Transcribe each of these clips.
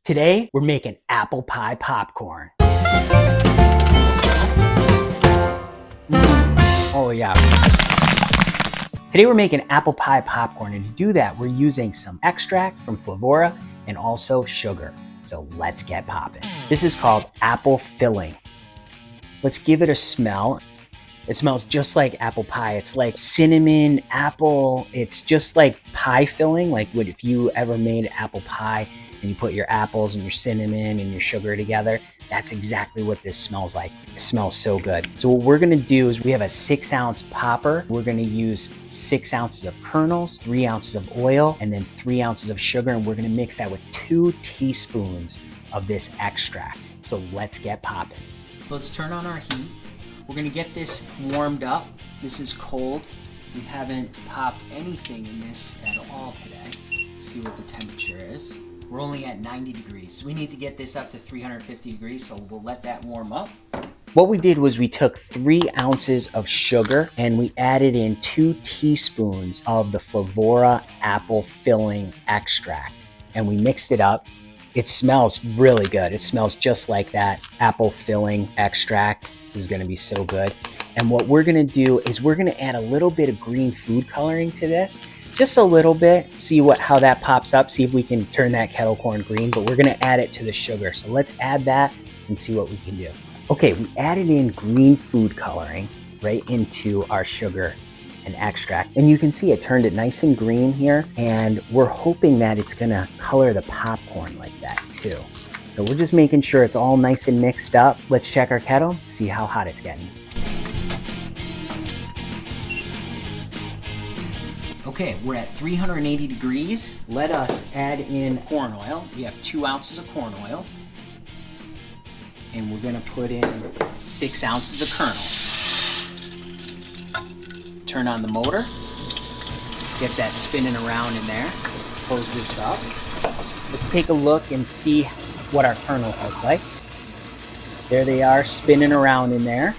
Today, we're making apple pie popcorn. Oh yeah. Today we're making apple pie popcorn, and to do that, we're using some extract from Flavora and also sugar. So let's get popping. This is called apple filling. Let's give it a smell. It smells just like apple pie. It's like cinnamon, apple. It's just like pie filling, like what if you ever made apple pie and you put your apples and your cinnamon and your sugar together. That's exactly what this smells like. It smells so good. So what we're gonna do is we have a 6-ounce popper. We're gonna use 6 ounces of kernels, 3 ounces of oil, and then 3 ounces of sugar. And we're gonna mix that with 2 teaspoons of this extract. So let's get popping. Let's turn on our heat. We're gonna get this warmed up. This is cold. We haven't popped anything in this at all today. Let's see what the temperature is. We're only at 90 degrees. We need to get this up to 350 degrees, so we'll let that warm up. What we did was we took 3 ounces of sugar and we added in 2 teaspoons of the Flavora apple filling extract. And we mixed it up. It smells really good. It smells just like that apple filling extract. This is gonna be so good. And what we're gonna do is we're gonna add a little bit of green food coloring to this. Just a little bit, see how that pops up, see if we can turn that kettle corn green, but we're gonna add it to the sugar. So let's add that and see what we can do. Okay, we added in green food coloring right into our sugar and extract. And you can see it turned it nice and green here. And we're hoping that it's gonna color the popcorn like that too. So we're just making sure it's all nice and mixed up. Let's check our kettle, see how hot it's getting. Okay, we're at 380 degrees. Let us add in corn oil. We have 2 ounces of corn oil. And we're gonna put in 6 ounces of kernels. Turn on the motor. Get that spinning around in there. Close this up. Let's take a look and see what our kernels look like. There they are, spinning around in there.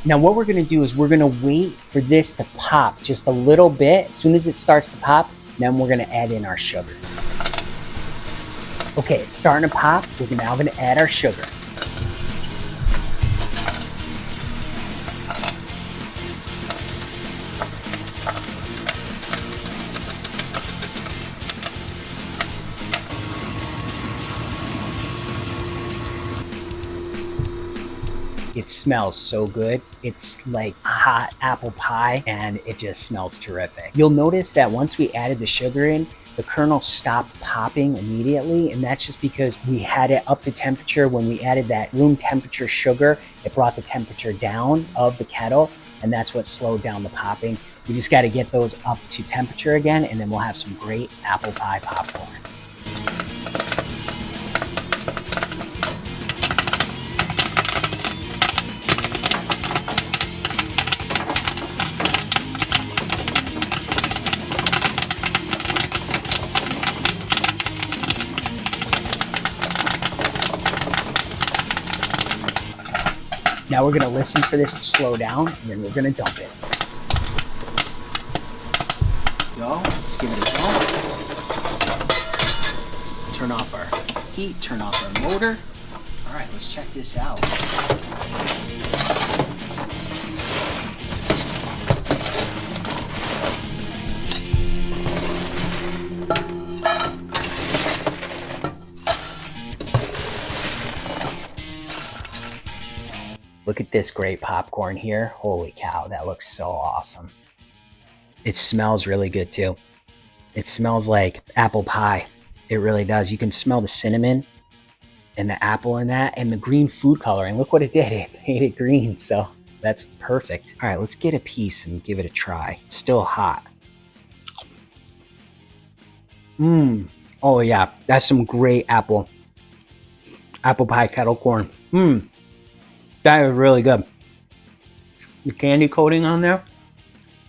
Now what we're gonna do is we're gonna wait for this to pop just a little bit. As soon as it starts to pop, then we're gonna add in our sugar. Okay, it's starting to pop. We're now gonna add our sugar. It smells so good. It's like hot apple pie and it just smells terrific. You'll notice that once we added the sugar in, the kernels stopped popping immediately, and that's just because we had it up to temperature. When we added that room temperature sugar, it brought the temperature down of the kettle, and that's what slowed down the popping. We just gotta get those up to temperature again, and then we'll have some great apple pie popcorn. Now we're gonna listen for this to slow down, and then we're gonna dump it. Go, let's give it a go. Turn off our heat, turn off our motor. All right, let's check this out. Look at this great popcorn here. Holy cow, that looks so awesome. It smells really good too. It smells like apple pie. It really does. You can smell the cinnamon and the apple in that, and the green food coloring. Look what it did. It made it green, so that's perfect. All right, let's get a piece and give it a try. It's still hot. Oh yeah, that's some great apple pie kettle corn. That is really good. The candy coating on there,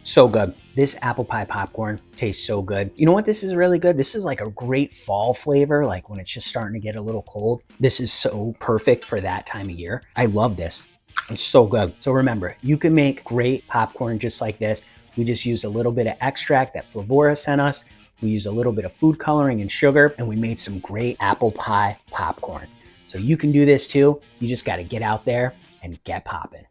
so good. This apple pie popcorn tastes so good. You know what this is really good? This is like a great fall flavor, like when it's just starting to get a little cold. This is so perfect for that time of year. I love this. It's so good. So remember, you can make great popcorn just like this. We just used a little bit of extract that Flavora sent us, We used a little bit of food coloring and sugar, and we made some great apple pie popcorn. So you can do this too. You just got to get out there and get popping.